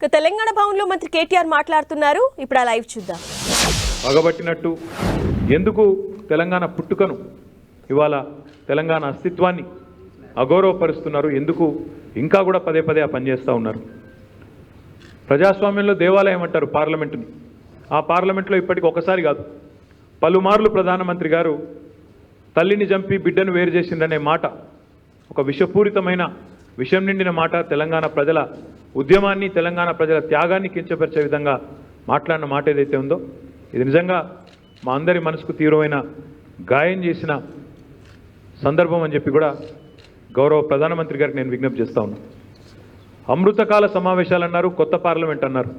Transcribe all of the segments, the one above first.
తెలంగాణ భవన్లో మంత్రి కేటీఆర్ మాట్లాడుతున్నారు. ఇప్పుడు ఆ లైవ్ చూద్దాం. పగబట్టినట్టు ఎందుకు తెలంగాణ పుట్టుకను ఇవాళ తెలంగాణ అస్తిత్వాన్ని అగౌరవపరుస్తున్నారు? ఎందుకు ఇంకా కూడా పదే పదే ఆ పనిచేస్తూ ఉన్నారు? ప్రజాస్వామ్యంలో దేవాలయం అంటారు పార్లమెంటుని. ఆ పార్లమెంట్లో ఇప్పటికి ఒకసారి కాదు పలుమార్లు ప్రధానమంత్రి గారు తల్లిని చంపి బిడ్డను వేరు చేసిందనే మాట, ఒక విషపూరితమైన విషం నిండిన మాట, తెలంగాణ ప్రజల ఉద్యమాన్ని తెలంగాణ ప్రజల త్యాగాన్ని కించపరిచే విధంగా మాట్లాడిన మాట ఏదైతే ఉందో ఇది నిజంగా మా అందరి మనసుకు తీవ్రమైన గాయం చేసిన సందర్భం అని చెప్పి కూడా గౌరవ ప్రధానమంత్రి గారికి నేను విజ్ఞప్తి చేస్తూ ఉన్నాను. అమృతకాల సమావేశాలు అన్నారు, కొత్త పార్లమెంట్ అన్నారు,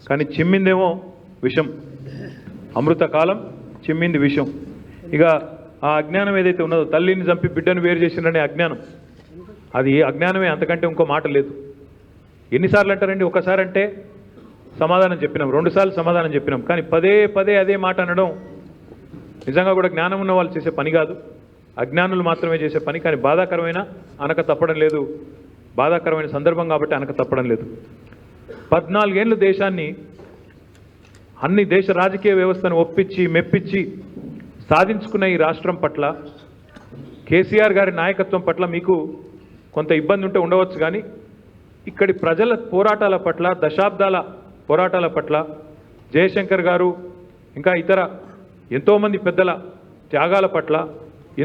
కానీ చిమ్మిందేమో విషం. అమృతకాలం, చిమ్మింది విషం. ఇక ఆ అజ్ఞానం ఏదైతే ఉన్నదో, తల్లిని చంపి బిడ్డను వేరు చేసిందనే అజ్ఞానం, అది అజ్ఞానమే, అంతకంటే ఇంకో మాట లేదు. ఎన్నిసార్లు అంటారండి? ఒకసారి అంటే సమాధానం చెప్పినాం, రెండుసార్లు సమాధానం చెప్పినాం, కానీ పదే పదే అదే మాట అనడం నిజంగా కూడా జ్ఞానం ఉన్న వాళ్ళు చేసే పని కాదు, అజ్ఞానులు మాత్రమే చేసే పని. కానీ బాధాకరమైన అనక తప్పడం లేదు, బాధాకరమైన సందర్భం కాబట్టి అనక తప్పడం లేదు. 14 ఏళ్ళు దేశాన్ని, అన్ని దేశ రాజకీయ వ్యవస్థను ఒప్పించి మెప్పించి సాధించుకున్న ఈ రాష్ట్రం పట్ల, కేసీఆర్ గారి నాయకత్వం పట్ల మీకు కొంత ఇబ్బంది ఉంటే ఉండవచ్చు, కానీ ఇక్కడి ప్రజల పోరాటాల పట్ల, దశాబ్దాల పోరాటాల పట్ల, జయశంకర్ గారు ఇంకా ఇతర ఎంతోమంది పెద్దల త్యాగాల పట్ల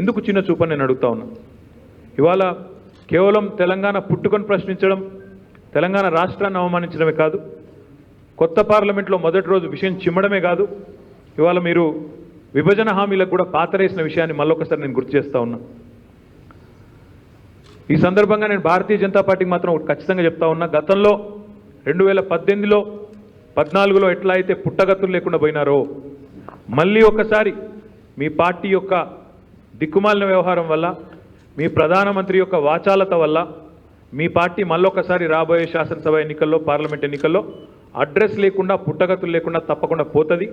ఎందుకు చిన్న చూపని నేను అడుగుతా ఉన్నా. ఇవాళ కేవలం తెలంగాణ పుట్టుకొని ప్రశ్నించడం, తెలంగాణ రాష్ట్రాన్ని అవమానించడమే కాదు, కొత్త పార్లమెంట్లో మొదటి రోజు విషయం చిమ్మడమే కాదు, ఇవాళ మీరు విభజన హామీలకు కూడా పాతరేసిన విషయాన్ని మళ్ళొకసారి నేను గుర్తు చేస్తూ ఉన్నా. ఈ సందర్భంగా నేను భారతీయ జనతా పార్టీకి మాత్రం ఒకటి ఖచ్చితంగా చెప్తా ఉన్నా. గతంలో 2018లో 14లో ఎట్లా అయితే పుట్టగతులు లేకుండా పోయినారో, మళ్ళీ ఒకసారి మీ పార్టీ యొక్క దిక్కుమాలిన వ్యవహారం వల్ల, మీ ప్రధానమంత్రి యొక్క వాచాలత వల్ల మీ పార్టీ మళ్ళొకసారి రాబోయే శాసనసభ ఎన్నికల్లో, పార్లమెంట్ ఎన్నికల్లో అడ్రస్ లేకుండా, పుట్టగతులు లేకుండా తప్పకుండా పోతుంది.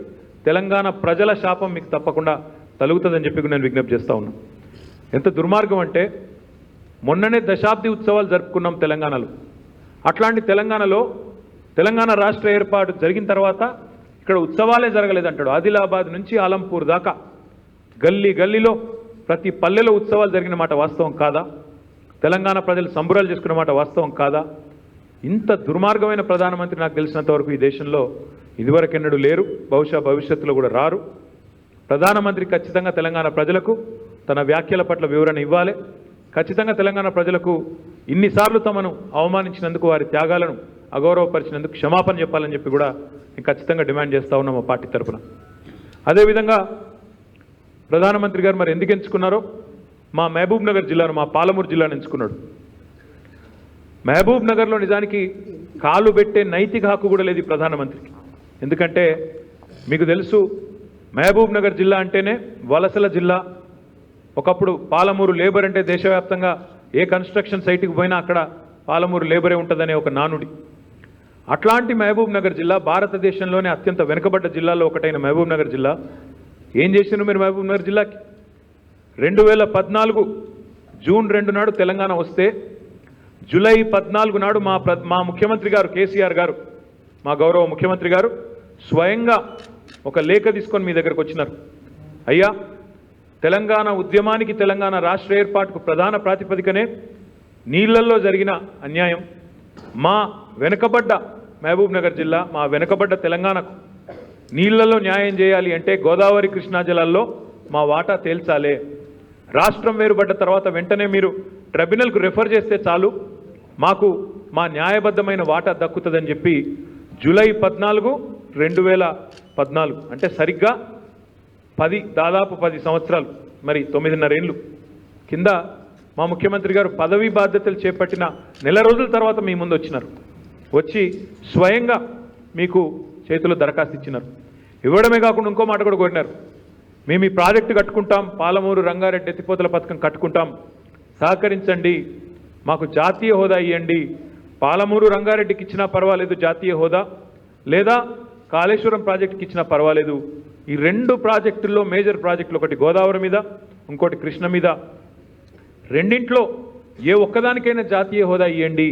తెలంగాణ ప్రజల శాపం మీకు తప్పకుండా తలుగుతుందని చెప్పి నేను విజ్ఞప్తి చేస్తూ ఉన్నా. ఎంత దుర్మార్గం అంటే, మొన్ననే దశాబ్ది ఉత్సవాలు జరుపుకున్నాం తెలంగాణలో. అట్లాంటి తెలంగాణలో తెలంగాణ రాష్ట్ర ఏర్పాటు జరిగిన తర్వాత ఇక్కడ ఉత్సవాలే జరగలేదంటాడు. ఆదిలాబాద్ నుంచి ఆలంపూర్ దాకా గల్లీ గల్లీలో ప్రతి పల్లెలో ఉత్సవాలు జరిగిన మాట వాస్తవం కాదా? తెలంగాణ ప్రజలు సంబరాలు చేసుకున్న మాట వాస్తవం కాదా? ఇంత దుర్మార్గమైన ప్రధానమంత్రి నాకు తెలిసినంత వరకు ఈ దేశంలో ఇదివరకెన్నడూ లేరు, బహుశా భవిష్యత్తులో కూడా రారు. ప్రధానమంత్రి ఖచ్చితంగా తెలంగాణ ప్రజలకు తన వ్యాఖ్యల పట్ల వివరణ ఇవ్వాలి. ఖచ్చితంగా తెలంగాణ ప్రజలకు ఇన్నిసార్లు తమను అవమానించినందుకు, వారి త్యాగాలను అగౌరవపరిచినందుకు క్షమాపణ చెప్పాలని చెప్పి కూడా నేను ఖచ్చితంగా డిమాండ్ చేస్తూ ఉన్నాం మా పార్టీ తరఫున. అదేవిధంగా ప్రధానమంత్రి గారు మరి ఎందుకు ఎంచుకున్నారో, మా మహబూబ్ నగర్ జిల్లాను, మా పాలమూరు జిల్లాను ఎంచుకున్నాడు. మహబూబ్ నగర్లో నిజానికి కాలు పెట్టే నైతిక హక్కు కూడా లేదు ఈ ప్రధానమంత్రికి. ఎందుకంటే మీకు తెలుసు, మహబూబ్ నగర్ జిల్లా అంటేనే వలసల జిల్లా. ఒకప్పుడు పాలమూరు లేబర్ అంటే దేశవ్యాప్తంగా ఏ కన్స్ట్రక్షన్ సైట్కి పోయినా అక్కడ పాలమూరు లేబరే ఉంటుందనే ఒక నానుడి. అట్లాంటి మహబూబ్ నగర్ జిల్లా, భారతదేశంలోనే అత్యంత వెనుకబడ్డ జిల్లాలో ఒకటైన మహబూబ్ నగర్ జిల్లా ఏం చేసినారు మీరు? మహబూబ్ నగర్ జిల్లాకి 2014 జూన్ 2 నాడు తెలంగాణ వస్తే, జూలై 14 నాడు మా ముఖ్యమంత్రి గారు కేసీఆర్ గారు, మా గౌరవ ముఖ్యమంత్రి గారు స్వయంగా ఒక లేఖ తీసుకొని మీ దగ్గరకు వచ్చినారు. అయ్యా, తెలంగాణ ఉద్యమానికి, తెలంగాణ రాష్ట్ర ఏర్పాటుకు ప్రధాన ప్రాతిపదికనే నీళ్లల్లో జరిగిన అన్యాయం. మా వెనుకబడ్డ మహబూబ్ నగర్ జిల్లా, మా వెనుకబడ్డ తెలంగాణకు నీళ్లలో న్యాయం చేయాలి అంటే గోదావరి కృష్ణా జలాల్లో మా వాటా తేల్చాలే. రాష్ట్రం వేరుపడ్డ తర్వాత వెంటనే మీరు ట్రిబ్యునల్కు రెఫర్ చేస్తే చాలు, మాకు మా న్యాయబద్ధమైన వాటా దక్కుతుందని చెప్పి జూలై 14, 2014 అంటే సరిగ్గా దాదాపు 10 సంవత్సరాలు, మరి 9.5 ఏళ్ళు కింద మా ముఖ్యమంత్రి గారు పదవీ బాధ్యతలు చేపట్టిన నెల రోజుల తర్వాత మీ ముందు వచ్చినారు. వచ్చి స్వయంగా మీకు చేతిలో దరఖాస్తు ఇచ్చినారు. ఇవ్వడమే కాకుండా ఇంకో మాట కూడా కోరినారు. మేము ఈ ప్రాజెక్టు కట్టుకుంటాం, పాలమూరు రంగారెడ్డి ఎత్తిపోతల పథకం కట్టుకుంటాం, సహకరించండి, మాకు జాతీయ హోదా ఇవ్వండి. పాలమూరు రంగారెడ్డికి ఇచ్చినా పర్వాలేదు జాతీయ హోదా, లేదా కాళేశ్వరం ప్రాజెక్టుకి ఇచ్చినా పర్వాలేదు. ఈ 2 ప్రాజెక్టుల్లో మేజర్ ప్రాజెక్టులు, ఒకటి గోదావరి మీద, ఇంకోటి కృష్ణ మీద, రెండింట్లో ఏ ఒక్కదానికైనా జాతీయ హోదా ఇవ్వండి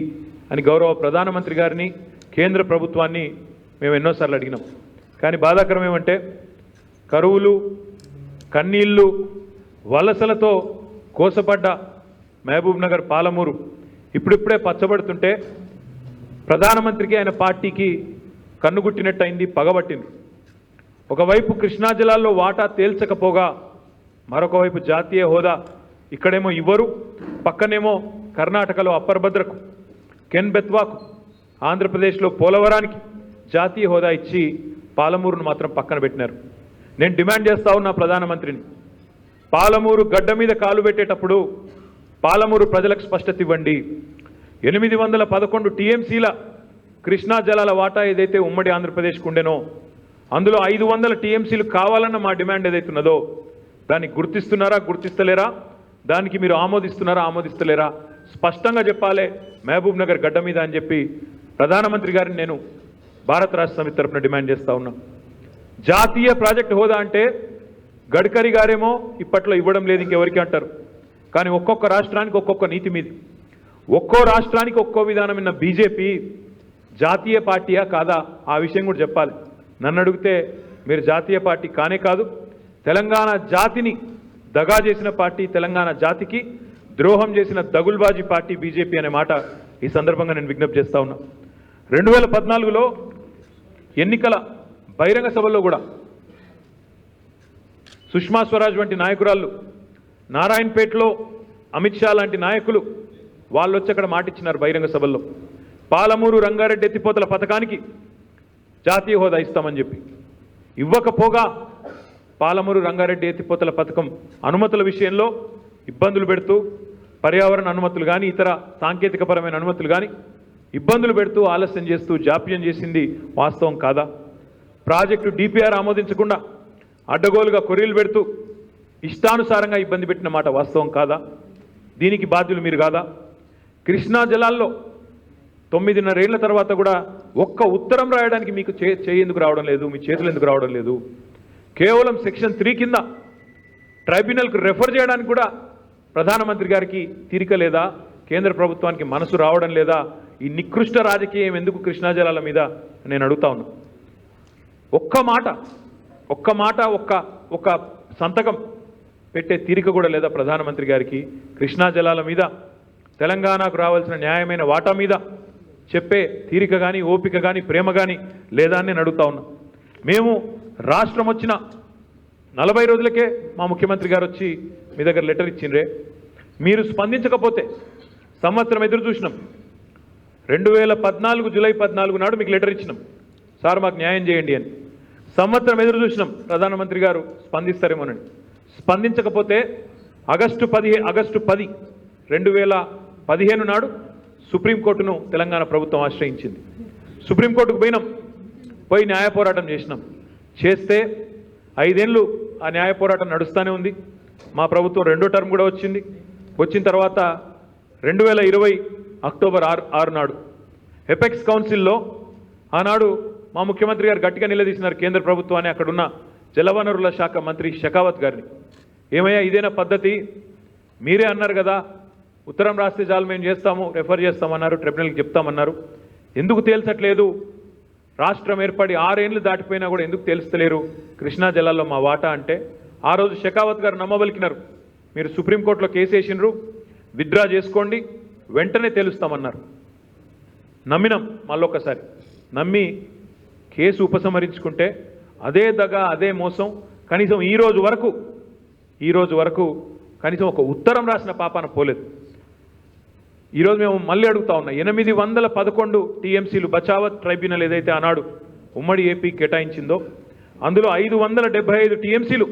అని గౌరవ ప్రధానమంత్రి గారిని, కేంద్ర ప్రభుత్వాన్ని మేము ఎన్నోసార్లు అడిగినాం. కానీ బాధాకరం ఏమంటే కరువులు, కన్నీళ్ళు, వలసలతో కోసపడ్డ మహబూబ్ నగర్, పాలమూరు ఇప్పుడిప్పుడే పచ్చబడుతుంటే ప్రధానమంత్రికి ఆయన పార్టీకి కన్నుగుట్టినట్టయింది, పగబట్టింది. ఒకవైపు కృష్ణా జలాల్లో వాటా తేల్చకపోగా మరొక వైపు జాతీయ హోదా ఇక్కడేమో ఇవ్వరు, పక్కనేమో కర్ణాటకలో అప్పర్ భద్రకు, కెన్ బెత్వాకు, ఆంధ్రప్రదేశ్లో పోలవరానికి జాతీయ హోదా ఇచ్చి పాలమూరును మాత్రం పక్కన పెట్టినారు. నేను డిమాండ్ చేస్తా ఉన్నా ప్రధానమంత్రిని, పాలమూరు గడ్డ మీద కాలు పెట్టేటప్పుడు పాలమూరు ప్రజలకు స్పష్టత ఇవ్వండి. 811 టీఎంసీల కృష్ణా జలాల వాటా ఏదైతే ఉమ్మడి ఆంధ్రప్రదేశ్కు ఉండేనో అందులో 500 టీఎంసీలు కావాలన్న మా డిమాండ్ ఏదైతున్నదో దాన్ని గుర్తిస్తున్నారా, గుర్తిస్తలేరా, దానికి మీరు ఆమోదిస్తున్నారా, ఆమోదిస్తలేరా స్పష్టంగా చెప్పాలి మహబూబ్ నగర్ గడ్డ మీద అని చెప్పి ప్రధానమంత్రి గారిని నేను భారత రాష్ట్ర సమితి తరఫున డిమాండ్ చేస్తా ఉన్నా. జాతీయ ప్రాజెక్ట్ హోదా అంటే గడ్కరీ గారేమో ఇప్పట్లో ఇవ్వడం లేదు ఇంకెవరికి అంటారు. కానీ ఒక్కొక్క రాష్ట్రానికి ఒక్కొక్క నీతి మీద, ఒక్కో రాష్ట్రానికి ఒక్కో విధానం ఉన్న బీజేపీ జాతీయ పార్టీయా కాదా ఆ విషయం కూడా చెప్పాలి. నన్ను అడిగితే మీరు జాతీయ పార్టీ కానే కాదు, తెలంగాణ జాతిని దగా చేసిన పార్టీ, తెలంగాణ జాతికి ద్రోహం చేసిన దగుల్బాజీ పార్టీ బీజేపీ అనే మాట ఈ సందర్భంగా నేను విజ్ఞప్తి చేస్తా ఉన్నా. 2014లో ఎన్నికల బహిరంగ సభల్లో కూడా సుష్మా స్వరాజ్ వంటి నాయకురాళ్ళు, నారాయణపేటలో అమిత్ షా లాంటి నాయకులు వాళ్ళు వచ్చి అక్కడ మాటిచ్చినారు బహిరంగ సభల్లో, పాలమూరు రంగారెడ్డి ఎత్తిపోతల పథకానికి జాతీయ హోదా ఇస్తామని చెప్పి. ఇవ్వకపోగా పాలమూరు రంగారెడ్డి ఎత్తిపోతల పథకం అనుమతుల విషయంలో ఇబ్బందులు పెడుతూ, పర్యావరణ అనుమతులు కానీ ఇతర సాంకేతికపరమైన అనుమతులు కానీ ఇబ్బందులు పెడుతూ, ఆలస్యం చేస్తూ, జాప్యం చేసింది వాస్తవం కాదా? ప్రాజెక్టు డిపిఆర్ ఆమోదించకుండా అడ్డగోలుగా కొర్రీలు పెడుతూ ఇష్టానుసారంగా ఇబ్బంది పెట్టిన మాట వాస్తవం కాదా? దీనికి బాధ్యులు మీరు కాదా? కృష్ణా జలాల్లో 9.5 ఏళ్ల తర్వాత కూడా ఒక్క ఉత్తరం రాయడానికి మీకు ఎందుకు రావడం లేదు, మీ చేతులు ఎందుకు రావడం లేదు? కేవలం సెక్షన్ 3 కింద ట్రైబ్యునల్కు రెఫర్ చేయడానికి కూడా ప్రధానమంత్రి గారికి తీరిక లేదా? కేంద్ర ప్రభుత్వానికి మనసు రావడం లేదా? ఈ నికృష్ట రాజకీయం ఎందుకు కృష్ణా జలాల మీద నేను అడుగుతా ఉన్నా. ఒక్క మాట ఒక్క సంతకం పెట్టే తీరిక కూడా లేదా ప్రధానమంత్రి గారికి? కృష్ణా జలాల మీద, తెలంగాణకు రావాల్సిన న్యాయమైన వాటా మీద చెప్పే తీరిక కానీ, ఓపిక కానీ, ప్రేమ కానీ లేదా అని నేను అడుగుతా ఉన్నా. మేము రాష్ట్రం వచ్చిన 40 రోజులకే మా ముఖ్యమంత్రి గారు వచ్చి మీ దగ్గర లెటర్ ఇచ్చిండ్రే, మీరు స్పందించకపోతే సంవత్సరం ఎదురు చూసినాం. 2014 జూలై 14 నాడు మీకు లెటర్ ఇచ్చినాం, సార్ మాకు న్యాయం చేయండి అని. సంవత్సరం ఎదురు చూసినాం ప్రధానమంత్రి గారు స్పందిస్తారేమోనని. స్పందించకపోతే ఆగస్టు 10, 2015 నాడు సుప్రీంకోర్టును తెలంగాణ ప్రభుత్వం ఆశ్రయించింది. సుప్రీంకోర్టుకు పోయి న్యాయ పోరాటం చేస్తే 5 ఏళ్ళు ఆ న్యాయ పోరాటం నడుస్తూనే ఉంది. మా ప్రభుత్వం 2వ టర్మ్ కూడా వచ్చిన తర్వాత 2020 అక్టోబర్ 6 నాడు ఎపెక్స్ కౌన్సిల్లో ఆనాడు మా ముఖ్యమంత్రి గారు గట్టిగా నిలదీసినారు కేంద్ర ప్రభుత్వాన్ని, అక్కడున్న జలవనరుల శాఖ మంత్రి షెకావత్ గారిని. ఏమయ్యా ఇదేనా పద్ధతి? మీరే అన్నారు కదా ఉత్తరం రాస్తే చాలు మేము చేస్తాము, రెఫర్ చేస్తామన్నారు, ట్రిబ్యునల్కి చెప్తామన్నారు. ఎందుకు తేల్చట్లేదు? రాష్ట్రం ఏర్పడి 6 ఏళ్ళు దాటిపోయినా కూడా ఎందుకు తెలుస్తలేరు కృష్ణా జలాల్లో మా వాటా అంటే? ఆ రోజు షెకావత్ గారు నమ్మబలికినారు, మీరు సుప్రీంకోర్టులో కేసు వేసినారు, విత్డ్రా చేసుకోండి, వెంటనే తెలుస్తామన్నారు. నమ్మినాం, మళ్ళొక్కసారి నమ్మి కేసు ఉపసంహరించుకుంటే అదే దగ, అదే మోసం. కనీసం ఈ రోజు వరకు కనీసం ఒక ఉత్తరం రాసిన పాపాన పోలేదు. ఈరోజు మేము మళ్ళీ అడుగుతా ఉన్నా, 811 టీఎంసీలు బచావత్ ట్రైబ్యునల్ ఏదైతే ఆనాడు ఉమ్మడి ఏపీ కేటాయించిందో అందులో 575 టీఎంసీలు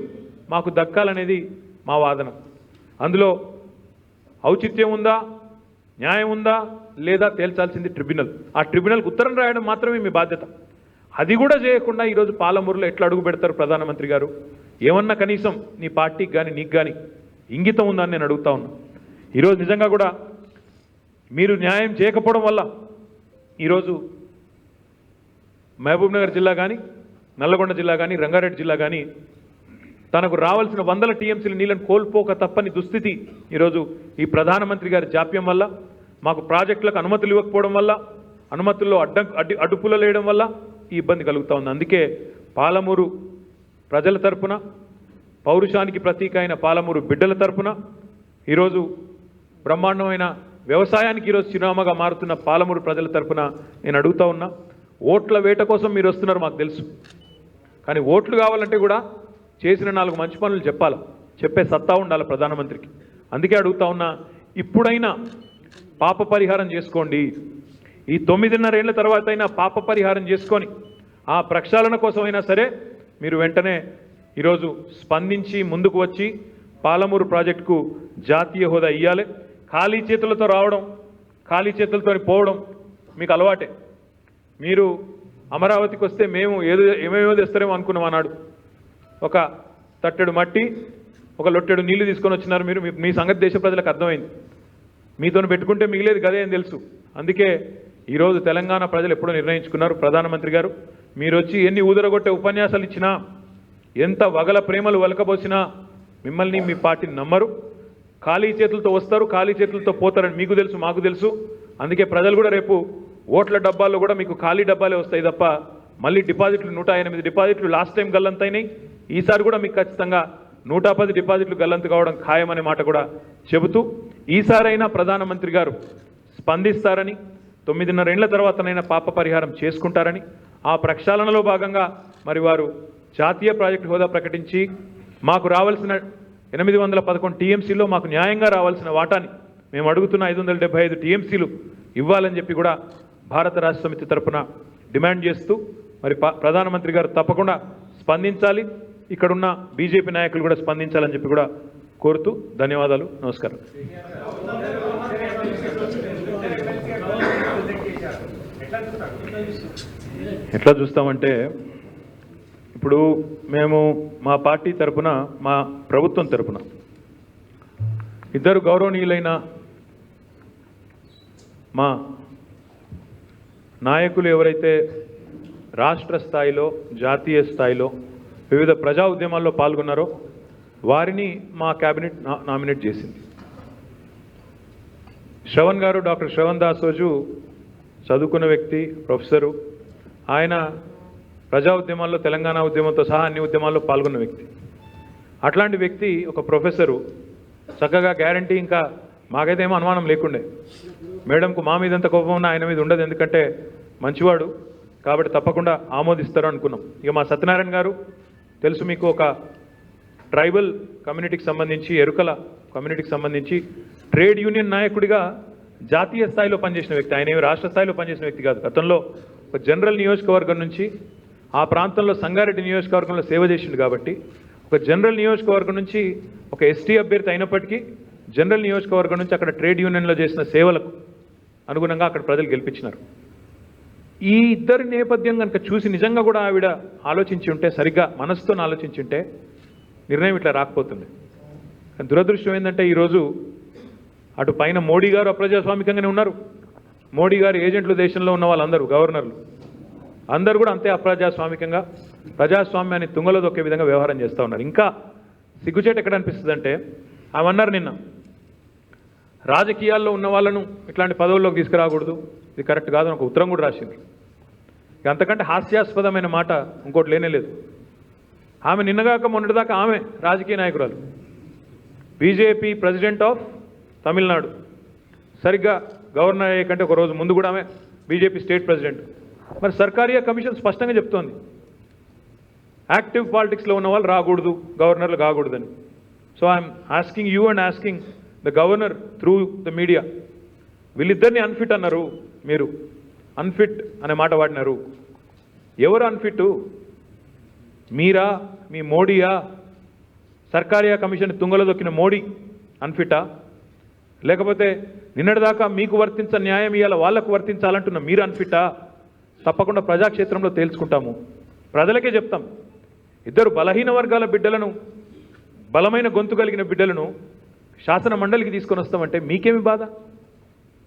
మాకు దక్కాలనేది మా వాదన. అందులో ఔచిత్యం ఉందా, న్యాయం ఉందా లేదా తేల్చాల్సింది ట్రిబ్యునల్. ఆ ట్రిబ్యునల్కి ఉత్తరం రాయడం మాత్రమే మీ బాధ్యత. అది కూడా చేయకుండా ఈరోజు పాలమూరులో ఎట్లా అడుగు పెడతారు ప్రధానమంత్రి గారు? ఏమన్నా కనీసం నీ పార్టీకి కానీ నీకు కానీ ఇంగితం ఉందని నేను అడుగుతా ఉన్నా. ఈరోజు నిజంగా కూడా మీరు న్యాయం చేయకపోవడం వల్ల ఈరోజు మహబూబ్ నగర్ జిల్లా కానీ, నల్లగొండ జిల్లా కానీ, రంగారెడ్డి జిల్లా కానీ తనకు రావాల్సిన 100 టీఎంసీల నీళ్ళను కోల్పోక తప్పని దుస్థితి ఈరోజు ఈ ప్రధానమంత్రి గారి జాప్యం వల్ల, మాకు ప్రాజెక్టులకు అనుమతులు ఇవ్వకపోవడం వల్ల, అనుమతుల్లో అడ్డుపుల లేయడం వల్ల ఈ ఇబ్బంది కలుగుతూ ఉంది. అందుకే పాలమూరు ప్రజల తరపున, పౌరుషానికి ప్రతీక అయిన పాలమూరు బిడ్డల తరపున ఈరోజు బ్రహ్మాండమైన వ్యవసాయానికి ఈరోజు చిరునామాగా మారుతున్న పాలమూరు ప్రజల తరపున నేను అడుగుతా ఉన్నా. ఓట్ల వేట కోసం మీరు వస్తున్నారు మాకు తెలుసు, కానీ ఓట్లు కావాలంటే కూడా చేసిన 4 మంచి పనులు చెప్పే సత్తా ఉండాలి ప్రధానమంత్రికి. అందుకే అడుగుతా ఉన్నా, ఇప్పుడైనా పాప పరిహారం చేసుకోండి. ఈ 9.5 ఏళ్ల తర్వాత అయినా పాప పరిహారం చేసుకొని ఆ ప్రక్షాళన కోసమైనా సరే మీరు వెంటనే ఈరోజు స్పందించి ముందుకు వచ్చి పాలమూరు ప్రాజెక్టుకు జాతీయ హోదా ఇవ్వాలి. ఖాళీ చేతులతో రావడం, ఖాళీ చేతులతో పోవడం మీకు అలవాటే. మీరు అమరావతికి వస్తే మేము ఏమేమో తెస్తారేమో అనుకున్నాం అన్నాడు. ఒక తట్టెడు మట్టి, ఒక లొట్టెడు నీళ్లు తీసుకొని వచ్చినారు. మీ సంగతి దేశ ప్రజలకు అర్థమైంది. మీతో పెట్టుకుంటే మిగిలేదు గదే అని తెలుసు. అందుకే ఈరోజు తెలంగాణ ప్రజలు ఎప్పుడో నిర్ణయించుకున్నారు, ప్రధానమంత్రి గారు మీరు వచ్చి ఎన్ని ఊదరగొట్టే ఉపన్యాసాలు ఇచ్చినా, ఎంత వగల ప్రేమలు వలకబోసినా మిమ్మల్ని మీ పార్టీని నమ్మరు. ఖాళీ చేతులతో వస్తారు, ఖాళీ చేతులతో పోతారని మీకు తెలుసు, మాకు తెలుసు. అందుకే ప్రజలు కూడా రేపు ఓట్ల డబ్బాల్లో కూడా మీకు ఖాళీ డబ్బాలే వస్తాయి తప్ప మళ్ళీ డిపాజిట్లు 108 డిపాజిట్లు లాస్ట్ టైం గల్లంతైనాయి. ఈసారి కూడా మీకు ఖచ్చితంగా 110 డిపాజిట్లు గల్లంతు కావడం ఖాయమనే మాట కూడా చెబుతూ, ఈసారైనా ప్రధానమంత్రి గారు స్పందిస్తారని, 9.5 ఏళ్ల తర్వాతనైనా పాప పరిహారం చేసుకుంటారని, ఆ ప్రక్షాళనలో భాగంగా మరి వారు జాతీయ ప్రాజెక్టు హోదా ప్రకటించి మాకు రావాల్సిన 811 టీఎంసీలో మాకు న్యాయంగా రావాల్సిన వాటాని మేము అడుగుతున్న 575 టీఎంసీలు ఇవ్వాలని చెప్పి కూడా భారత రాష్ట్ర సమితి తరఫున డిమాండ్ చేస్తూ మరి ప్రధానమంత్రి గారు తప్పకుండా స్పందించాలి. ఇక్కడున్న బీజేపీ నాయకులు కూడా స్పందించాలని చెప్పి కూడా కోరుతూ ధన్యవాదాలు. నమస్కారం. ఎట్లా చూస్తామంటే, ఇప్పుడు మేము మా పార్టీ తరపున, మా ప్రభుత్వం తరపున ఇద్దరు గౌరవనీయులైన మా నాయకులు ఎవరైతే రాష్ట్ర స్థాయిలో, జాతీయ స్థాయిలో వివిధ ప్రజా ఉద్యమాల్లో పాల్గొన్నారో వారిని మా క్యాబినెట్ నామినేట్ చేసింది. శ్రవణ్ గారు, డాక్టర్ శ్రవణ్ దాసోజు చదువుకున్న వ్యక్తి, ప్రొఫెసరు. ఆయన ప్రజా ఉద్యమాల్లో, తెలంగాణ ఉద్యమంతో సహా అన్ని ఉద్యమాల్లో పాల్గొన్న వ్యక్తి. అట్లాంటి వ్యక్తి ఒక ప్రొఫెసరు చక్కగా గ్యారంటీ, ఇంకా మాకైతే ఏమో అనుమానం లేకుండే, మేడంకు మా మీద ఎంత కోపం ఉన్నా ఆయన మీద ఉండదు, ఎందుకంటే మంచివాడు కాబట్టి తప్పకుండా ఆమోదిస్తారు అనుకున్నాం. ఇక మా సత్యనారాయణ గారు తెలుసు మీకు, ఒక ట్రైబల్ కమ్యూనిటీకి సంబంధించి, ఎరుకల కమ్యూనిటీకి సంబంధించి ట్రేడ్ యూనియన్ నాయకుడిగా జాతీయ స్థాయిలో పనిచేసిన వ్యక్తి. ఆయన ఏమి రాష్ట్ర స్థాయిలో పనిచేసిన వ్యక్తి కాదు. గతంలో ఒక జనరల్ నియోజకవర్గం నుంచి ఆ ప్రాంతంలో సంగారెడ్డి నియోజకవర్గంలో సేవ చేసిండు కాబట్టి, ఒక జనరల్ నియోజకవర్గం నుంచి ఒక ఎస్టీ అభ్యర్థి అయినప్పటికీ జనరల్ నియోజకవర్గం నుంచి అక్కడ ట్రేడ్ యూనియన్లో చేసిన సేవలకు అనుగుణంగా అక్కడ ప్రజలు గెలిపించినారు. ఈ ఇద్దరి నేపథ్యం కనుక చూసి నిజంగా కూడా ఆవిడ ఆలోచించి ఉంటే, సరిగ్గా మనసుతో ఆలోచించి ఉంటే నిర్ణయం ఇట్లా రాకపోతుంది. కానీ దురదృష్టం ఏంటంటే ఈరోజు అటు పైన మోడీ గారు అప్రజాస్వామికంగానే ఉన్నారు. మోడీ గారు ఏజెంట్లు దేశంలో ఉన్న వాళ్ళందరూ, గవర్నర్లు అందరూ కూడా అంతే అప్రజాస్వామికంగా ప్రజాస్వామ్యాన్ని తుంగలో దొక్కే విధంగా వ్యవహారం చేస్తూ ఉన్నారు. ఇంకా సిగ్గుచేట ఎక్కడ అనిపిస్తుంది అంటే, అవన్నారు నిన్న రాజకీయాల్లో ఉన్న వాళ్ళను ఇట్లాంటి పదవుల్లోకి తీసుకురాకూడదు, ఇది కరెక్ట్ కాదని ఒక ఉత్తరం కూడా రాసింది. ఇక అంతకంటే హాస్యాస్పదమైన మాట ఇంకోటి లేనేలేదు. ఆమె నిన్నగాక మొన్నటిదాకా ఆమె రాజకీయ నాయకురాలు, బీజేపీ ప్రెసిడెంట్ ఆఫ్ తమిళనాడు. సరిగ్గా గవర్నర్ అయ్యే కంటే ఒక రోజు ముందు కూడా ఆమె బీజేపీ స్టేట్ ప్రెసిడెంట్. మరి సర్కారియా కమిషన్ స్పష్టంగా చెప్తోంది, యాక్టివ్ పాలిటిక్స్లో ఉన్న వాళ్ళు రాకూడదు, గవర్నర్లు కాకూడదని. So I'm asking you and asking the governor through the media, వీళ్ళిద్దరిని అన్ఫిట్ అన్నారు, మీరు అన్ఫిట్ అనే మాట వాడినారు. ఎవరు అన్ఫిట్? మీరా, మీ మోడీయా? సర్కారియా కమిషన్ తుంగలో దొక్కిన మోడీ అన్ఫిటా? లేకపోతే నిన్నటిదాకా మీకు వర్తించ న్యాయం ఇవ్వాలి వాళ్ళకు వర్తించాలంటున్న మీరు అన్ఫిటా? తప్పకుండా ప్రజాక్షేత్రంలో తేల్చుకుంటాము, ప్రజలకే చెప్తాం. ఇద్దరు బలహీన వర్గాల బిడ్డలను, బలమైన గొంతు కలిగిన బిడ్డలను శాసన మండలికి తీసుకొని వస్తామంటే మీకేమి బాధ?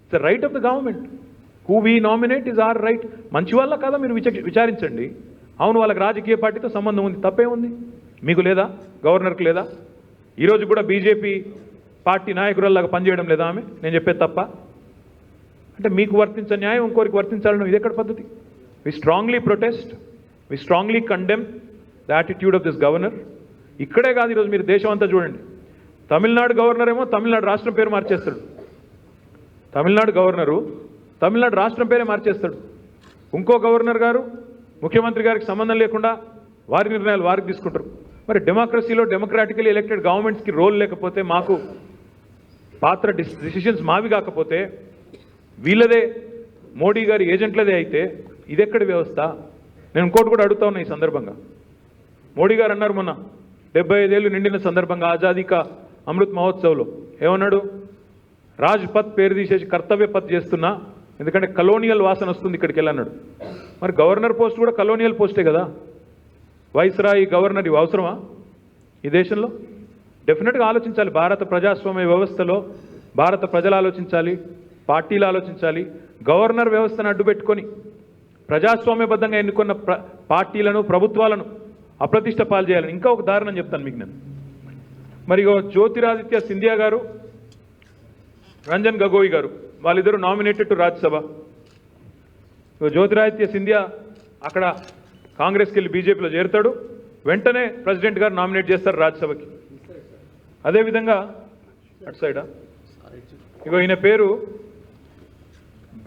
It's the right of the government. Who we nominate is our right. మంచి వాళ్ళ కాదా మీరు విచారించండి. అవును, వాళ్ళకి రాజకీయ పార్టీతో సంబంధం ఉంది, తప్పే ఉంది. మీకు లేదా? గవర్నర్కి లేదా? ఈరోజు కూడా బీజేపీ పార్టీ నాయకురాల్లాగా పనిచేయడం లేదా ఆమె? నేను చెప్పేది తప్ప? అంటే మీకు వర్తించే న్యాయం ఇంకోరికి వర్తించాలని ఇది ఎక్కడ పద్ధతి? We strongly protest, we strongly condemn the attitude of this governor. ఇక్కడే కాదు, ఈరోజు మీరు దేశం అంతా చూడండి. తమిళనాడు గవర్నర్ ఏమో తమిళనాడు రాష్ట్రం పేరు మార్చేస్తాడు. తమిళనాడు గవర్నరు తమిళనాడు రాష్ట్రం పేరే మార్చేస్తాడు. ఇంకో గవర్నర్ గారు ముఖ్యమంత్రి గారికి సంబంధం లేకుండా వారి నిర్ణయాలు వారికి తీసుకుంటారు. మరి డెమోక్రసీలో డెమోక్రాటికలీ ఎలక్టెడ్ గవర్నమెంట్స్కి రోల్ లేకపోతే, మాకు పాత్ర డిసిషన్స్ మావి కాకపోతే, వీళ్ళదే మోడీ గారి ఏజెంట్లదే అయితే ఇదెక్కడి వ్యవస్థ? నేను ఇంకోటి కూడా అడుగుతా ఉన్నా ఈ సందర్భంగా. మోడీ గారు అన్నారు మొన్న 75 ఏళ్ళు నిండిన సందర్భంగా ఆజాదీ కా అమృత్ మహోత్సవ్లో ఏమన్నాడు? రాజ్పథ్ పేరు తీసేసి కర్తవ్య పథ్ చేస్తున్నా, ఎందుకంటే కలోనియల్ వాసన వస్తుంది ఇక్కడికి వెళ్ళన్నాడు. మరి గవర్నర్ పోస్ట్ కూడా కలోనియల్ పోస్టే కదా. వైస్రాయి గవర్నర్ ఇవి అవసరమా ఈ దేశంలో? డెఫినెట్గా ఆలోచించాలి. భారత ప్రజాస్వామ్య వ్యవస్థలో భారత ప్రజలు ఆలోచించాలి, పార్టీలు ఆలోచించాలి. గవర్నర్ వ్యవస్థను అడ్డుపెట్టుకొని ప్రజాస్వామ్యబద్ధంగా ఎన్నుకున్న పార్టీలను ప్రభుత్వాలను అప్రతిష్ట పాలు చేయాలని ఇంకా ఒక దారుణం చెప్తాను మీకు నేను. మరి జ్యోతిరాదిత్య సింధియా గారు, రంజన్ గగోయ్ గారు, వాళ్ళిద్దరూ నామినేటెడ్ టు రాజ్యసభ. జ్యోతిరాదిత్య సింధియా అక్కడ కాంగ్రెస్కి వెళ్ళి బీజేపీలో చేరుతాడు, వెంటనే ప్రెసిడెంట్ గారు నామినేట్ చేస్తారు రాజ్యసభకి. అదేవిధంగా అటు సైడా ఈయన పేరు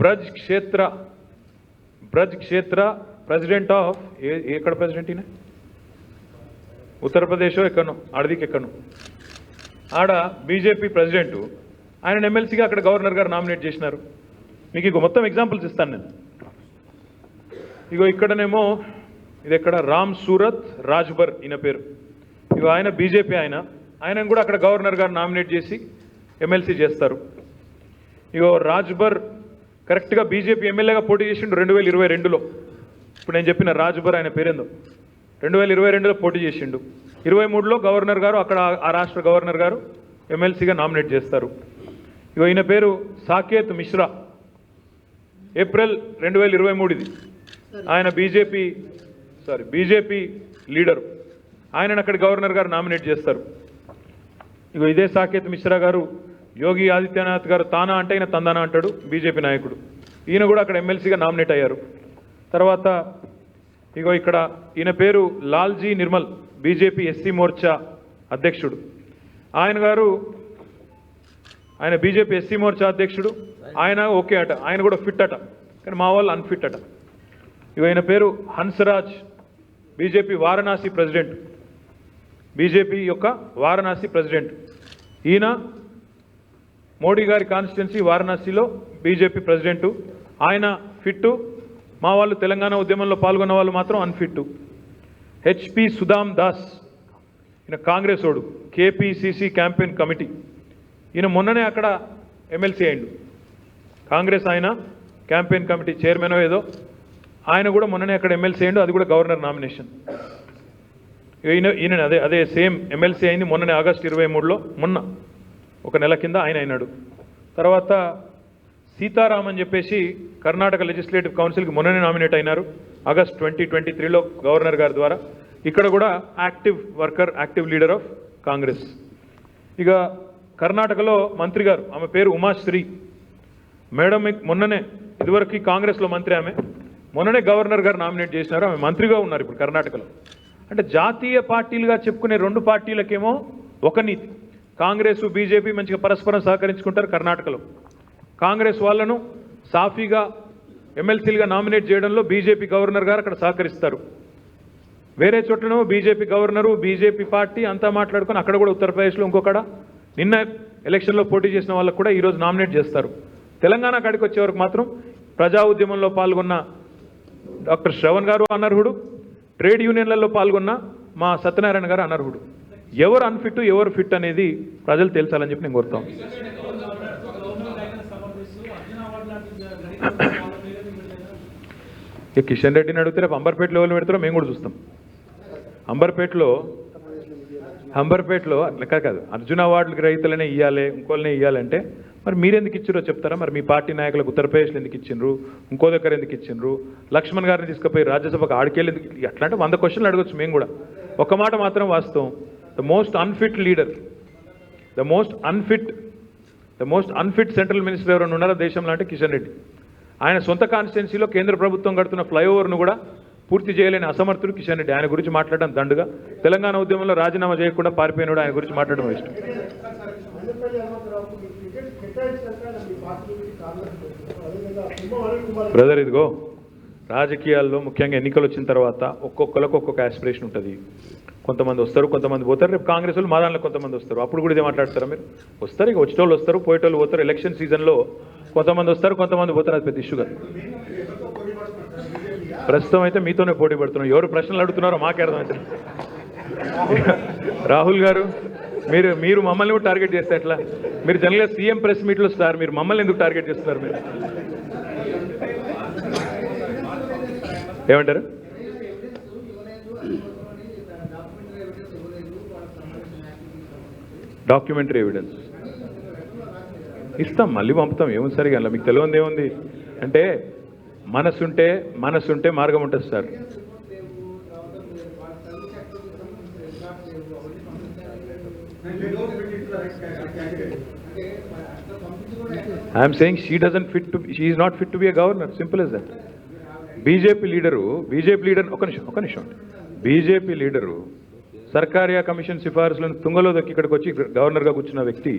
బ్రజ్ క్షేత్ర ప్రెసిడెంట్ ఆఫ్ ఎక్కడ ప్రెసిడెంట్ ఈయన? ఉత్తరప్రదేశ్ ఎక్కడో అడదికి ఎక్కడో ఆడ బీజేపీ ప్రెసిడెంటు, ఆయన ఎమ్మెల్సీగా అక్కడ గవర్నర్ గారు నామినేట్ చేసినారు. మీకు మొత్తం ఎగ్జాంపుల్స్ ఇస్తాను నేను. ఇక్కడనేమో ఇది ఎక్కడ రామ్ సూరత్ రాజ్బర్ ఈయన పేరు. ఆయన బీజేపీ ఆయనను కూడా అక్కడ గవర్నర్ గారు నామినేట్ చేసి ఎమ్మెల్సీ చేస్తారు. రాజ్బర్ కరెక్ట్గా బీజేపీ ఎమ్మెల్యేగా పోటీ చేసిండు 2022లో. ఇప్పుడు నేను చెప్పిన రాజ్బర్ ఆయన పేరేందో 2022లో పోటీ చేసిండు. 23లో గవర్నర్ గారు అక్కడ ఆ రాష్ట్ర గవర్నర్ గారు ఎమ్మెల్సీగా నామినేట్ చేస్తారు. ఈయన పేరు సాకేత్ మిశ్రా, ఏప్రిల్ 2023 ఇది. ఆయన బీజేపీ లీడరు, ఆయనను అక్కడ గవర్నర్ గారు నామినేట్ చేస్తారు. ఇదే సాకేత్ మిశ్రా గారు యోగి ఆదిత్యనాథ్ గారు తానా అంటే ఈయన తందానా అంటాడు, బీజేపీ నాయకుడు. ఈయన కూడా అక్కడ ఎమ్మెల్సీగా నామినేట్ అయ్యారు. తర్వాత ఇక్కడ ఈయన పేరు లాల్జీ నిర్మల్, బీజేపీ ఎస్సీ మోర్చా అధ్యక్షుడు. ఆయన బీజేపీ ఎస్సీ మోర్చా అధ్యక్షుడు. ఆయన ఓకే అట, ఆయన కూడా ఫిట్ అట, కానీ మా వాళ్ళు అన్ఫిట్ అట. ఈయన పేరు Hansraj, BJP Varanasi president, BJP యొక్క వారణాసి ప్రెసిడెంట్. ఈయన మోడీ గారి కాన్స్టిట్యున్సీ వారణాసిలో బీజేపీ ప్రెసిడెంటు. ఆయన ఫిట్టు, మా వాళ్ళు తెలంగాణ ఉద్యమంలో పాల్గొన్న వాళ్ళు మాత్రం అన్ఫిట్టు. హెచ్పి సుదామ్ దాస్, ఈయన కాంగ్రెస్ ఓడు, కేపీసీసీ క్యాంపెయిన్ కమిటీ. ఈయన మొన్ననే అక్కడ ఎమ్మెల్సీ అయిండు. కాంగ్రెస్ ఆయన క్యాంపెయిన్ కమిటీ చైర్మన్ ఏదో, ఆయన కూడా మొన్ననే అక్కడ ఎమ్మెల్సీ అయిండు, అది కూడా గవర్నర్ నామినేషన్. ఈయన అదే సేమ్ ఎమ్మెల్సీ అయింది మొన్ననే ఆగస్టు 23లో, మొన్న ఒక నెల కింద ఆయన అయినాడు. తర్వాత సీతారాం అని చెప్పేసి కర్ణాటక లెజిస్లేటివ్ కౌన్సిల్కి మొన్ననే నామినేట్ అయినారు ఆగస్ట్ 2023లో గవర్నర్ గారి ద్వారా. ఇక్కడ కూడా active worker, active leader of Congress. కర్ణాటకలో మంత్రి గారు, ఆమె పేరు ఉమాశ్రీ మేడం. మొన్ననే ఇదివరకు కాంగ్రెస్లో మంత్రి, ఆమె మొన్ననే గవర్నర్ గారు నామినేట్ చేసినారు, ఆమె మంత్రిగా ఉన్నారు ఇప్పుడు కర్ణాటకలో. అంటే జాతీయ పార్టీలుగా చెప్పుకునే రెండు పార్టీలకేమో ఒక నీతి. కాంగ్రెస్ బీజేపీ మంచిగా పరస్పరం సహకరించుకుంటారు కర్ణాటకలో. కాంగ్రెస్ వాళ్ళను సాఫీగా ఎమ్మెల్సీలుగా నామినేట్ చేయడంలో బీజేపీ గవర్నర్ గారు అక్కడ సహకరిస్తారు. వేరే చోట్లనో బీజేపీ గవర్నరు, బీజేపీ పార్టీ అంతా మాట్లాడుకొని అక్కడ కూడా ఉత్తరప్రదేశ్లో ఇంకొకడ నిన్న ఎలక్షన్లో పోటీ చేసిన వాళ్ళకు కూడా ఈరోజు నామినేట్ చేస్తారు. తెలంగాణ కాడికి వచ్చే వరకు మాత్రం ప్రజా ఉద్యమంలో పాల్గొన్న డాక్టర్ శ్రవణ్ గారు అనర్హుడు, ట్రేడ్ యూనియన్లలో పాల్గొన్న మా సత్యనారాయణ గారు అనర్హుడు. ఎవరు అన్ఫిట్ ఎవరు ఫిట్ అనేది ప్రజలు తెలుసాలని చెప్పి నేను కోరుతాం. కిషన్ రెడ్డిని అడిగితే రేపు అంబర్పేటలో ఎవరు పెడతారో మేము కూడా చూస్తాం. అంబర్పేటలో లెక్క కాదు, అర్జున అవార్డులకి రైతులనే ఇవ్వాలి, ఇంకోళ్ళనే ఇవ్వాలంటే మరి మీరెందుకు ఇచ్చారో చెప్తారా? మరి మీ పార్టీ నాయకులకు ఉత్తరప్రదేశ్లో ఎందుకు ఇచ్చిండ్రు, ఇంకో దగ్గర ఎందుకు ఇచ్చిండ్రు, లక్ష్మణ్ గారిని తీసుకుపోయి రాజ్యసభకు ఆడికెళ్ళి ఎందుకు, అట్లాంటి 100 క్వశ్చన్లు అడగచ్చు మేము కూడా. ఒక మాట మాత్రం వాస్తవం, the most unfit the most unfit central minister ఎవరైనా ఉన్నారో దేశంలో అంటే కిషన్ రెడ్డి. ఆయన సొంత కాన్స్టిట్యున్సీలో కేంద్ర ప్రభుత్వం కడుతున్న ఫ్లైఓవర్ను కూడా పూర్తి చేయలేని అసమర్థుడు కిషన్ రెడ్డి. ఆయన గురించి మాట్లాడడం దండుగా. తెలంగాణ ఉద్యమంలో రాజీనామా చేయకుండా పారిపోయినాడు. ఆయన గురించి మాట్లాడడం ఇష్టం. బ్రదర్, ఇదిగో రాజకీయాల్లో ముఖ్యంగా ఎన్నికలు వచ్చిన తర్వాత ఒక్కొక్కరికి ఒక్కొక్క ఆస్పిరేషన్ ఉంటుంది. కొంతమంది వస్తారు, కొంతమంది పోతారు. రేపు కాంగ్రెస్ వాళ్ళు మా దాంట్లో కొంతమంది వస్తారు. అప్పుడు కూడా ఇదే మాట్లాడతారా మీరు? వస్తారు, ఇక వచ్చేటోళ్ళు వస్తారు, పోయేటోళ్ళు పోతారు. ఎలక్షన్ సీజన్లో కొంతమంది వస్తారు, కొంతమంది పోతారు. అది పెద్ద ఇష్యూగా. ప్రస్తుతం అయితే మీతోనే పోటీ పడుతున్నాం. ఎవరు ప్రశ్నలు అడుగుతున్నారో మాకే అర్థమవుతుంది. రాహుల్ గారు, మీరు మమ్మల్ని కూడా టార్గెట్ చేస్తే ఎట్లా? మీరు జనరల్గా సీఎం ప్రెస్ మీట్లో సార్, మీరు మమ్మల్ని ఎందుకు టార్గెట్ చేస్తున్నారు? మీరు ఏమంటారు? డాక్యుమెంటరీ ఎవిడెన్స్ ఇస్తాం, మళ్ళీ పంపుతాం. ఏముంది సరిగా అలా మీకు తెలియదు ఏముంది అంటే, మనసుంటే మార్గం ఉంటుంది sir. I'm saying she is not fit to be a governor. Simple as that. BJP leader ఒక నిమిషం బీజేపీ లీడరు సర్కారియా కమిషన్ సిఫార్సులను తుంగలో దొక్కి ఇక్కడికి వచ్చి గవర్నర్గా కూర్చున్న వ్యక్తి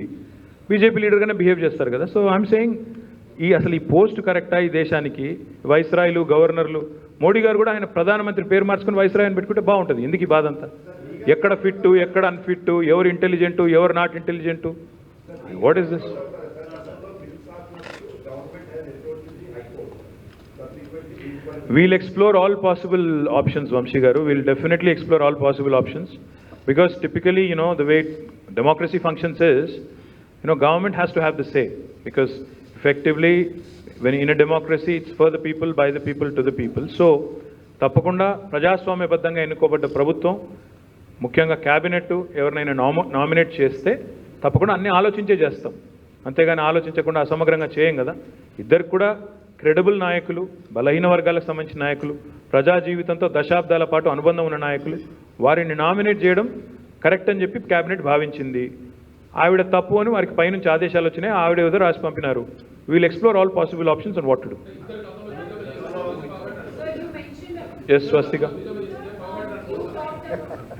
బీజేపీ లీడర్గానే బిహేవ్ చేస్తారు కదా. సో ఐఎమ్ సేయింగ్ అసలు ఈ పోస్ట్ కరెక్టా ఈ దేశానికి? వైస్రాయ్లు, గవర్నర్లు, మోడీ గారు కూడా ఆయన ప్రధానమంత్రి పేరు మార్చుకుని వైస్రాయ్ అని పెట్టుకుంటే బాగుంటుంది. ఎందుకు ఈ బాధ అంతా? ఎక్కడ ఫిట్టు, ఎక్కడ అన్ఫిట్టు, ఎవరు ఇంటెలిజెంటు, ఎవరు not intelligent? What is this? We'll explore all possible options, Vamshi Garu. We'll definitely explore all possible options, because typically, the way democracy functions is, government has to have the say, because effectively, when in a democracy, it's for the people, by the people, to the people. So, తప్పకుండా ప్రజాస్వామ్యబద్ధంగా ఎన్నుకోబడ్డ ప్రభుత్వం, ముఖ్యంగా cabinet ఎవరినైనా nominate చేస్తే తప్పకుండా అన్ని ఆలోచించే చేస్తాం. అంతేగాని ఆలోచించకుండా అసమగ్రంగా చేయం కదా. ఇద్దరికి కూడా క్రెడిబుల్ నాయకులు, బలహీన వర్గాలకు సంబంధించిన నాయకులు, ప్రజా జీవితంతో దశాబ్దాల పాటు అనుబంధం ఉన్న నాయకులు, వారిని నామినేట్ చేయడం కరెక్ట్ అని చెప్పి క్యాబినెట్ భావించింది. ఆవిడ తప్పు అని వారికి పైనుంచి ఆదేశాలు వచ్చినాయి. ఆవిడ ఏదో రాసి పంపినారు. We'll explore all possible options and what to do. Yes Swastika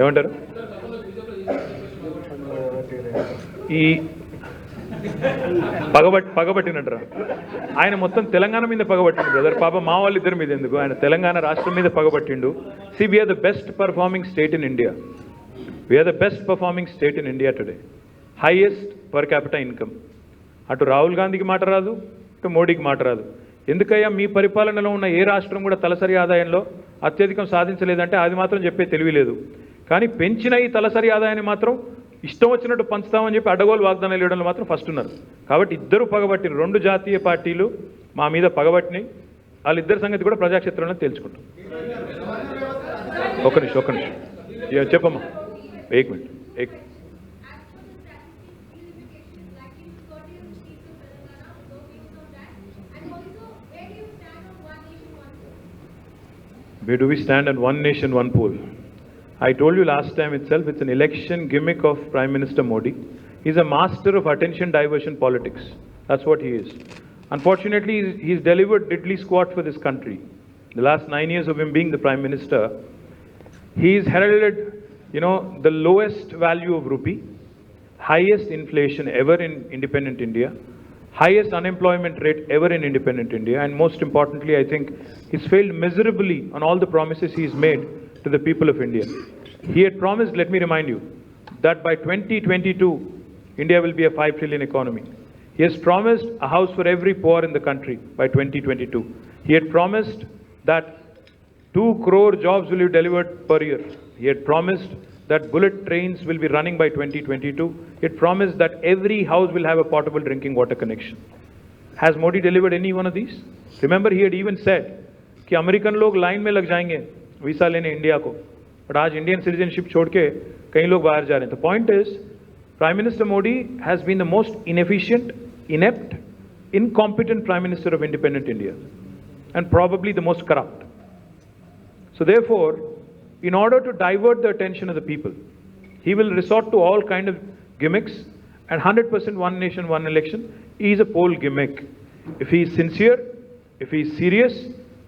ఏమంటారు? ఈ పగబట్టినట్రా ఆయన మొత్తం తెలంగాణ మీద పగబట్టిండు బ్రదర్. పాప మా వాళ్ళు ఇద్దరి మీద ఎందుకు, ఆయన తెలంగాణ రాష్ట్రం మీద పగబట్టిండు. See we're the best performing state in India. We're the best performing state in India today. Highest per capital income. అటు రాహుల్ గాంధీకి మాట రాదు, ఇటు మోడీకి మాట రాదు. ఎందుకయ్యా మీ పరిపాలనలో ఉన్న ఏ రాష్ట్రం కూడా తలసరి ఆదాయంలో అత్యధికం సాధించలేదంటే అది మాత్రం చెప్పే తెలివిలేదు. కానీ పెంచిన ఈ తలసరి ఆదాయాన్ని మాత్రం ఇష్టం వచ్చినట్టు పంచుతామని చెప్పి అడ్డగోలు వాగ్దానాలు ఇవ్వడంలో మాత్రం ఫస్ట్ ఉన్నారు. కాబట్టి ఇద్దరు పగబట్టిన రెండు జాతీయ పార్టీలు మా మీద పగబట్టినాయి. వాళ్ళిద్దరి సంగతి కూడా ప్రజాక్షేత్రంలో తెలుసుకుంటాం. ఒక్క నిమిషం చెప్పమ్మా. ఏక్ minute. Where do we stand on one nation, one poll? I told you last time itself, it's an election gimmick of Prime Minister Modi. He's a master of attention diversion politics. That's what he is. Unfortunately, he's delivered diddly squat for this country. The last 9 years of him being the Prime Minister, he's heralded, the lowest value of rupee, highest inflation ever in independent India, highest unemployment rate ever in independent India, and most importantly, I think he's failed miserably on all the promises he's made to the people of India. He had promised, let me remind you, that by 2022, India will be a 5 trillion economy. He has promised a house for every poor in the country by 2022. He had promised that 2 crore jobs will be delivered per year. He had promised that bullet trains will be running by 2022. He had promised that every house will have a portable drinking water connection. Has Modi delivered any one of these? Remember, he had even said कि American लोग line में लग जाएंगे visa लेने India को, but आज Indian citizenship छोड़ के कई लोग बाहर जा रहे हैं. The point is, Prime Minister Modi has been the most inefficient, inept, incompetent Prime Minister of independent India, and probably the most corrupt. So therefore, in order to divert the attention of the people, he will resort to all kind of gimmicks and 100% one nation, one election is a poll gimmick. If he is sincere, if he is serious,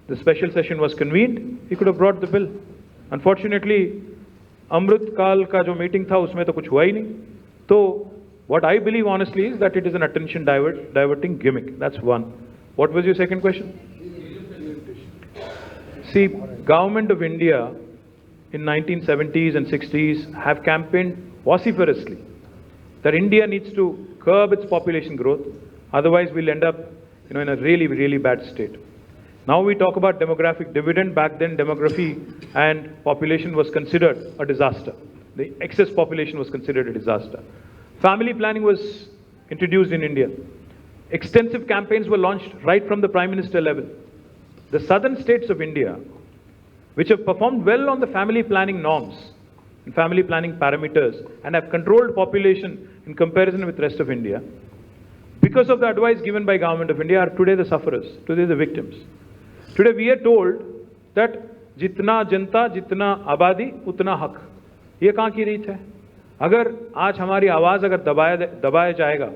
the special session was convened, he could have brought the bill. Unfortunately, Amrit Kal ka jo meeting tha, usme to kuch hua hi nahi. So, what I believe honestly is that it is an attention diverting gimmick. That's one. What was your second question? See, government of India in 1970s and 60s have campaigned vociferously that India needs to curb its population growth, otherwise we'll end up, in a really, really bad state. Now we talk about demographic dividend. Back then, demography and population was considered a disaster. The excess population was considered a disaster. Family planning was introduced in India. Extensive campaigns were launched right from the Prime Minister level. The southern states of India, which have performed well on the family planning norms and family planning parameters and have controlled population in comparison with the rest of India, because of the advice given by Government of India, are today the sufferers, today the victims. Today we are told that jitna janta, jitna abadi, utna haq. ये कहाँ की रीत है? अगर आज हमारी आवाज अगर दबाया जाएगा,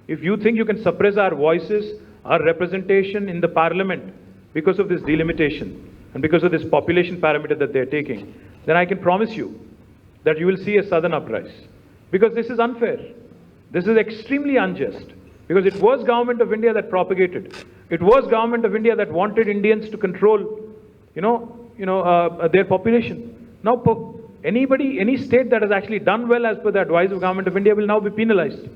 if you think you can suppress our voices, our representation in the parliament because of this delimitation and because of this population parameter that they are taking, then I can promise you that you will see a sudden uprise. Because this is unfair. This is extremely unjust. Because it was Government of India that propagated. It was Government of India that wanted Indians to control, their population. Now, any state that has actually done well as per the advice of Government of India will now be penalized.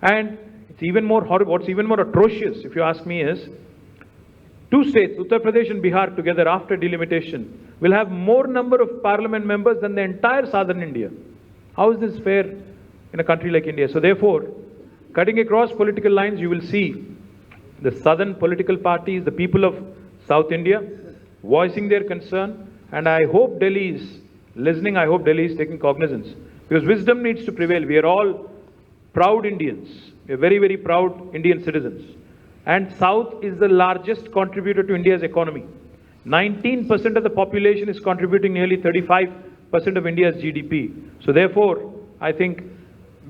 And it's even more horrible. What's even more atrocious, if you ask me, is two states, Uttar Pradesh and Bihar, together after delimitation, will have more number of parliament members than the entire southern India. How is this fair in a country like India? So therefore, cutting across political lines, you will see the southern political parties, the people of South India, voicing their concern. And I hope Delhi is listening. I hope Delhi is taking cognizance. Because wisdom needs to prevail. We are all proud Indians. We are very, very proud Indian citizens. And South is the largest contributor to India's economy. 19% of the population is contributing nearly 35% of India's GDP. So therefore, I think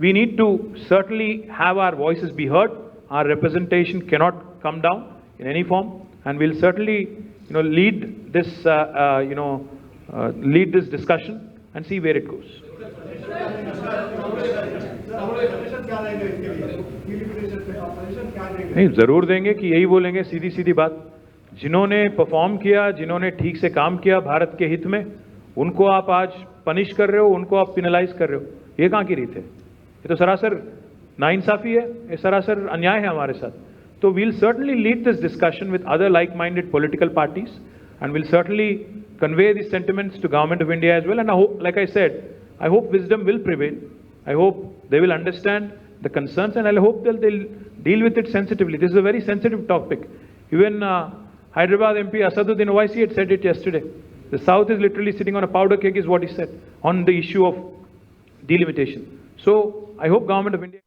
we need to certainly have our voices be heard. Our representation cannot come down in any form, and we'll certainly, lead this, lead this discussion and see where it goes. नहीं, जरूर देंगे कि यही बोलेंगे, सीधी सीधी बात. जिन्होंने perform किया, जिन्होंने ठीक से काम किया भारत के हित में, उनको आप आज पनिश कर रहे हो, उनको आप पिनलाइज कर रहे हो. ये कहाँ की रीत है? ये तो सरासर नाइंसाफी है, ये सरासर अन्याय है हमारे साथ. तो we'll certainly lead this discussion with other like-minded political parties, and we'll certainly convey these sentiments to Government of India as well. And I hope, like I said, I hope wisdom will prevail. I hope they will understand the concerns, and I hope they'll deal with it sensitively. This is a very sensitive topic. Even Hyderabad MP Asaduddin Owaisi had said it yesterday. The South is literally sitting on a powder keg, is what he said, on the issue of delimitation. So I hope Government of India